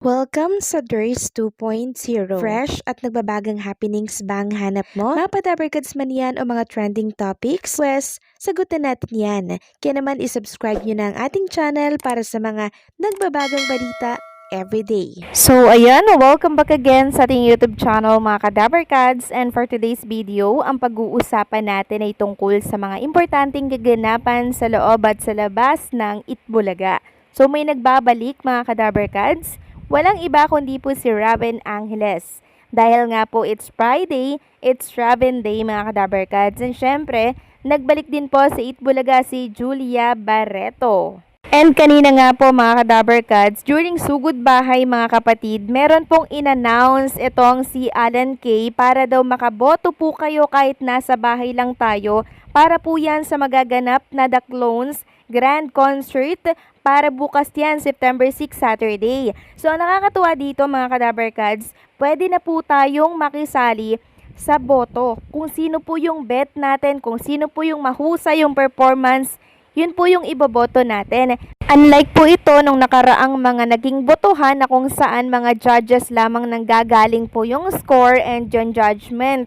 Welcome sa DRS 2.0. Fresh at nagbabagang happenings bang hanap mo? Mga padabarkads man yan o mga trending topics? Pwes, sagutin natin yan. Kaya naman isubscribe nyo na ang ating channel para sa mga nagbabagang balita everyday. So ayan, welcome back again sa ating YouTube channel mga Kadabarkads, and for today's video, ang pag-uusapan natin ay tungkol sa mga importanteng kaganapan sa loob at sa labas ng Itbulaga. So may nagbabalik mga Kadabarkads, walang iba kundi po si Raven Angeles. Dahil nga po it's Friday, it's Raven Day mga Kadabarkads, and syempre, nagbalik din po sa Itbulaga si Julia Barreto. And kanina nga po mga Kadabarkads, during Sugod Bahay mga kapatid, meron pong in-announce itong si Alan Kay para daw makaboto po kayo kahit nasa bahay lang tayo, para po yan sa magaganap na The Clones Grand Concert para bukas yan, September 6, Saturday. So ang nakakatuwa dito mga Kadabarkads, pwede na po tayong makisali sa boto. Kung sino po yung bet natin, kung sino po yung mahusay yung performance, yun po yung iboboto natin. Unlike po ito nung nakaraang mga naging botohan na kung saan mga judges lamang nanggagaling po yung score and yung judgment.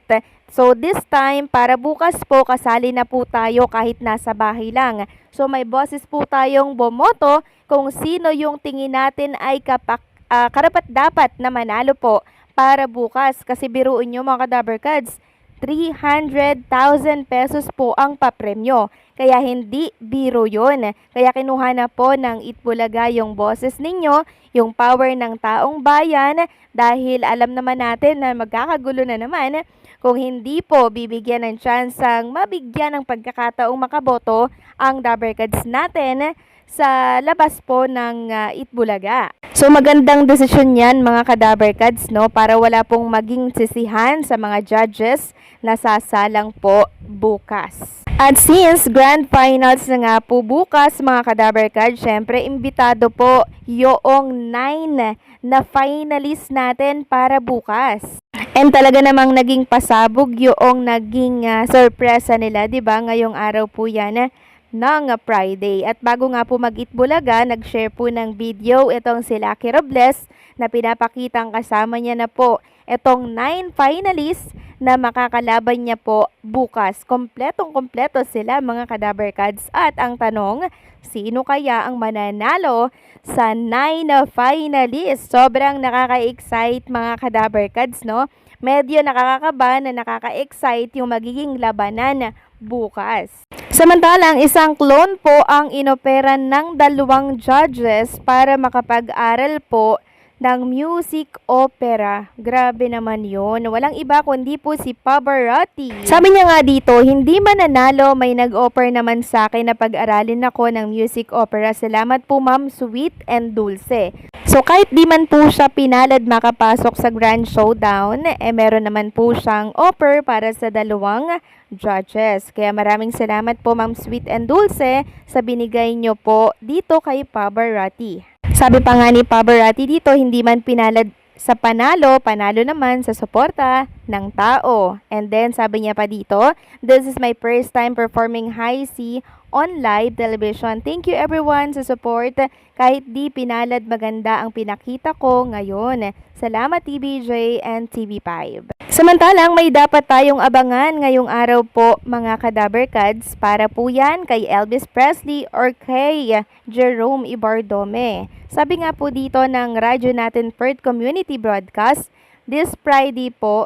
So this time, para bukas po, kasali na po tayo kahit nasa bahay lang. So may boses po tayong bumoto kung sino yung tingin natin ay karapat-dapat na manalo po para bukas. Kasi biruin nyo mga Kadabarkads, 300,000 pesos po ang papremyo. Kaya hindi biro yun. Kaya kinuha na po ng Itbulaga yung boses ninyo, yung power ng taong bayan, dahil alam naman natin na magkakagulo na naman kung hindi po bibigyan ng tsansang mabigyan ng pagkakataong makaboto ang Dabarkads natin sa labas po ng Itbulaga. So magandang desisyon yan mga Kadabarkads, no, para wala pong maging sisihan sa mga judges na sasalang po bukas. At since Grand Finals na nga po bukas mga Kadabarkads, syempre imbitado po yung 9 na finalist natin para bukas. And talaga namang naging pasabog yung naging sorpresa nila, 'di ba? Ngayong araw po 'yan ng Friday. At bago nga po mag-Itbulaga, nag-share po ng video itong si Lucky Robles na pinapakitang kasama niya na po itong 9 finalists na makakalaban niya po bukas. Kompletong-kompleto sila mga Kadabarkads. At ang tanong, sino kaya ang mananalo sa 9 finalists? Sobrang nakaka-excite mga Kadabarkads, no? Medyo nakakakaba na nakaka-excite yung magiging labanan bukas. Samantalang isang clone po ang inoperan ng 2 judges para makapag-aral po ng music opera. Grabe naman yun. Walang iba kundi po si Pavarotti. Sabi niya nga dito, hindi mananalo, may nag-offer naman sa akin na pag-aralin ako ng music opera. Salamat po Ma'am Sweet and Dulce. So kahit di man po siya pinalad makapasok sa Grand Showdown, meron naman po siyang offer para sa 2 judges. Kaya maraming salamat po Ma'am Sweet and Dulce sa binigay nyo po dito kay Pavarotti. Sabi pa nga ni Pavarotti dito, hindi man pinalad sa panalo, panalo naman sa suporta ng tao. And then sabi niya pa dito, this is my first time performing High C on live television. Thank you everyone sa support. Kahit di pinalad, maganda ang pinakita ko ngayon. Salamat TVJ and TV5. Samantalang may dapat tayong abangan ngayong araw po mga Kadabarkads, para po yan kay Elvis Presley or kay Jerome Ibardome. Sabi nga po dito ng radyo natin Perth Community Broadcast, this Friday po,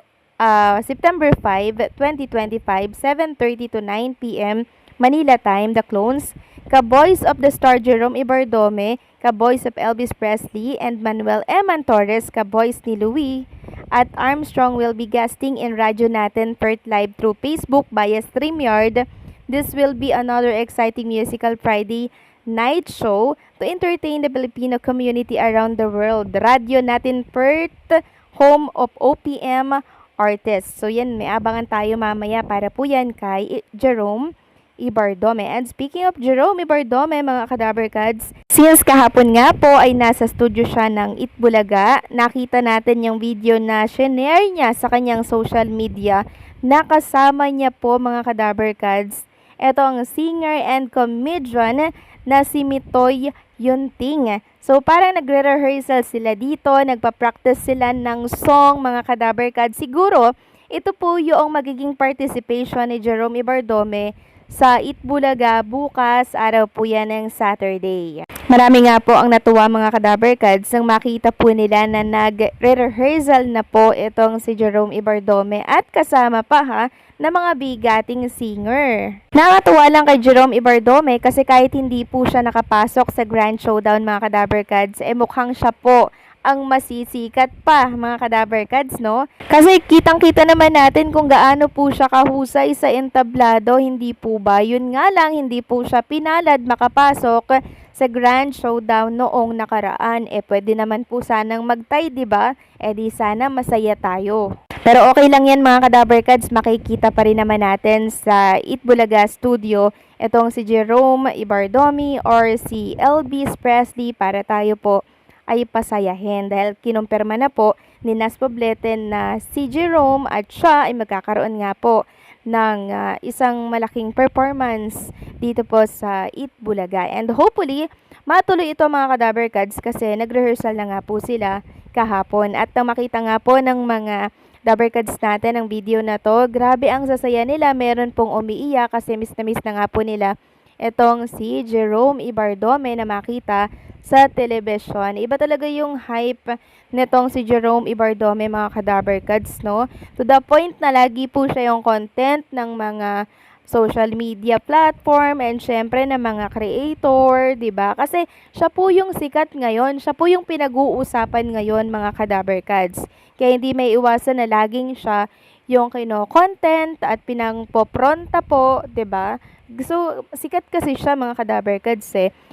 September 5, 2025, 7:30 to 9 p.m. Manila time, The Clones, ka-Boys of the Star Jerome Ibardome, ka-Boys of Elvis Presley, and Manuel Eman Torres, ka-Boys ni Louie, at Armstrong will be guesting in radyo natin Perth Live through Facebook via StreamYard. This will be another exciting musical Friday night show to entertain the Filipino community around the world. Radyo natin Perth, home of OPM artists. So yan, may abangan tayo mamaya para po yan kay Jerome Ibardome. And speaking of Jerome Ibardome mga Kadabarkads, since kahapon nga po ay nasa studio siya ng Itbulaga, nakita natin yung video na shinare niya sa kanyang social media na kasama niya po mga Kadabarkads etong singer and comedian na si Mitoy Yunting. So parang nagre-rehearsal sila dito, nagpa-practice sila ng song mga Kadaberkads. Siguro, ito po yung magiging participation ni Jerome Ibardome sa Itbulaga bukas, araw po yan ng Saturday. Marami nga po ang natuwa mga Kadaberkads nang makita po nila na nag-rehearsal na po itong si Jerome Ibardome at kasama pa na mga bigating singer. Nakatuwa lang kay Jerome Ibardome kasi kahit hindi po siya nakapasok sa Grand Showdown mga Kadaberkads, mukhang siya po ang masisikat pa mga Kadaberkads, no? Kasi kitang-kita naman natin kung gaano po siya kahusay sa entablado, hindi po ba? Yun nga lang, hindi po siya pinalad makapasok sa Grand Showdown noong nakaraan. Pwede naman po sanang magtay, di ba? Di sana masaya tayo. Pero okay lang yan mga Kadaberkads, makikita pa rin naman natin sa Itbulaga Studio itong si Jerome Ibardome or si Elvis Presley para tayo po ay pasayahin dahil kinumpirma na po ni Nas Poblete na si Jerome at siya ay magkakaroon nga po ng isang malaking performance dito po sa Itbulaga. And hopefully, matuloy ito mga Kadaberkads kasi nag-rehearsal na nga po sila kahapon. At nang makita nga po ng mga Daberkads natin ang video na to, grabe ang sasaya nila. Meron pong umiiyak kasi miss na nga po nila itong si Jerome Ibardome na makita sa telebisyon. Iba talaga yung hype nitong si Jerome Ibardome mga Kadaberkads, no? To the point na lagi po siya yung content ng mga social media platform and syempre ng mga creator, 'di ba? Kasi siya po yung sikat ngayon, siya po yung pinag-uusapan ngayon mga Kadaberkads. Kaya hindi may iwasan na laging siya yung content at pinangpopronta po, 'di ba? So, sikat kasi siya mga Kadaberkads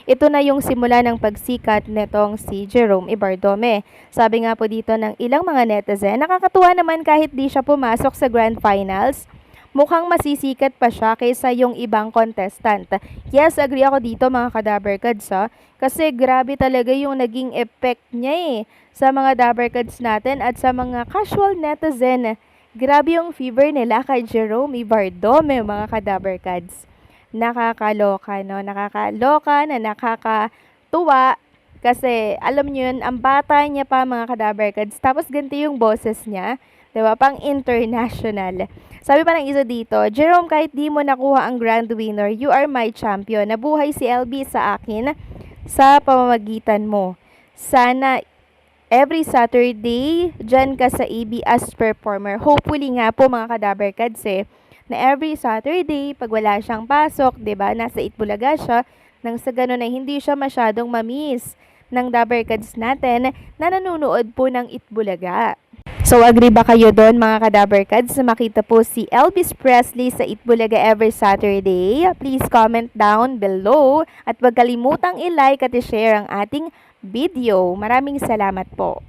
Ito na yung simula ng pagsikat netong si Jerome Ibardome. Sabi nga po dito ng ilang mga netizen, nakakatuwa naman kahit di siya pumasok sa Grand Finals. Mukhang masisikat pa siya kaysa yung ibang contestant. Yes, agree ako dito mga Kadaberkads kasi grabe talaga yung naging effect niya sa mga Daberkads natin at sa mga casual netizen. Grabe yung fever nila kay Jerome Ibardome mga Kadaberkads. Nakakaloka, no? Nakakaloka na nakakatuwa kasi alam niyo yun, ang bata niya pa mga Kadaberkads. Tapos ganito yung boses niya, 'di ba? Pang international. Sabi pa ng isa dito, Jerome, kahit di mo nakuha ang grand winner, you are my champion. Nabuhay si LB sa akin sa pamamagitan mo. Sana every Saturday, dyan ka sa AB as performer. Hopefully nga po mga Kadaberkads na every Saturday, pag wala siyang pasok, 'di ba? Nasa Itbulaga siya, nang sa ganun ay hindi siya masyadong mamiss ng Daberkads natin na nanonood po ng Itbulaga. So, agree ba kayo doon mga Kadaberkads na makita po si Elvis Presley sa Itbulaga every Saturday? Please comment down below at huwag kalimutang i-like at i-share ang ating video. Maraming salamat po.